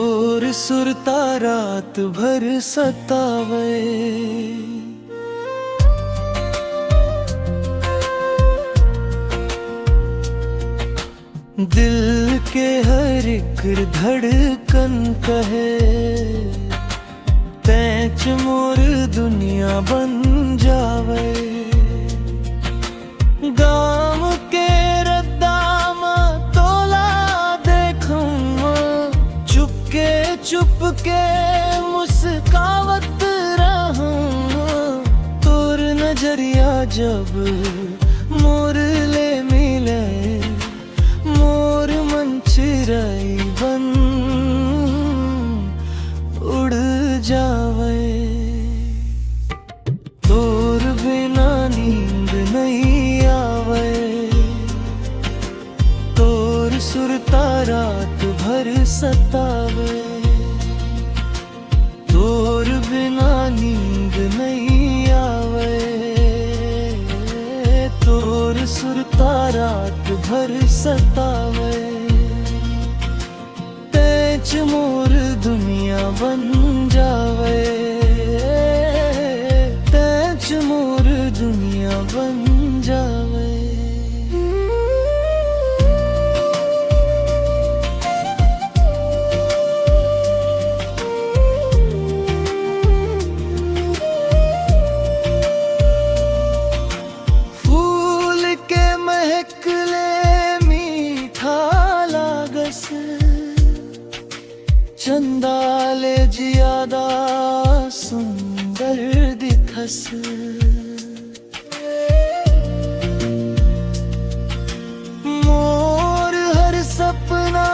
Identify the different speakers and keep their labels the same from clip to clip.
Speaker 1: तोर सुरता रात भर सतावे, दिल के हर एक धड़कन कहे तैच मोर दुनिया बन जावे। गाम के रद्दाम तोला देखूं, चुपके मुस्कावत रहूं। तोर नजरिया जब मोर ले मिले, मोर मन चिराई बन उड़ जावे। तोर बिना नींद नहीं आवे, तोर सुरता रात भर सतावे। तोर बिना नींद नहीं आवे, तोर सुरता रात भर सतावे। तैच मोर दुनिया बन जावे, तैच मोर दुनिया बन जावे। चंदाले जियादा सुंदर दिखस, मोर हर सपना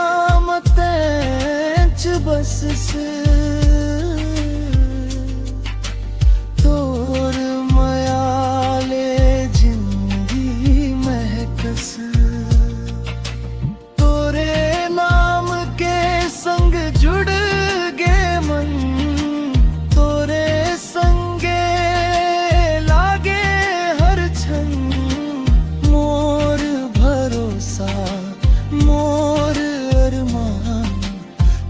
Speaker 1: मतैच बस से। तोर मयाले जिंदगी महकस, तोरे नाम के संग जुड़ गे मन। तोरे संगे लागे हर क्षण, मोर भरोसा मोर अरमान।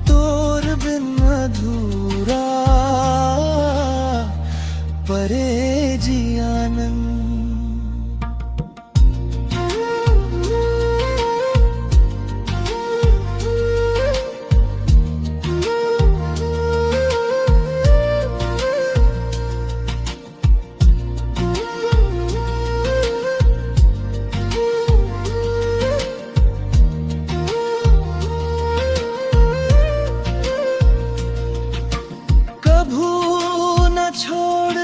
Speaker 1: तोर बिन अधूरा परे जियानन। छोड़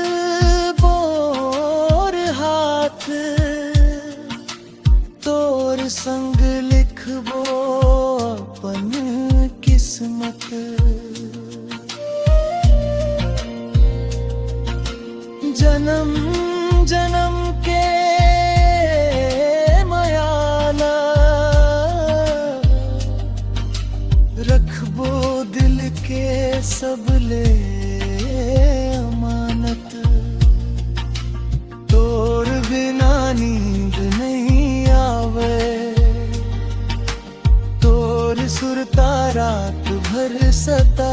Speaker 1: बोर हाथ, तोर संग लिखबो अपन किस्मत। जन्म जन्म के मयाला रखबो दिल के सबले अमानत। तोर बिना नींद नहीं आवे, तोर सुरता रात भर सता।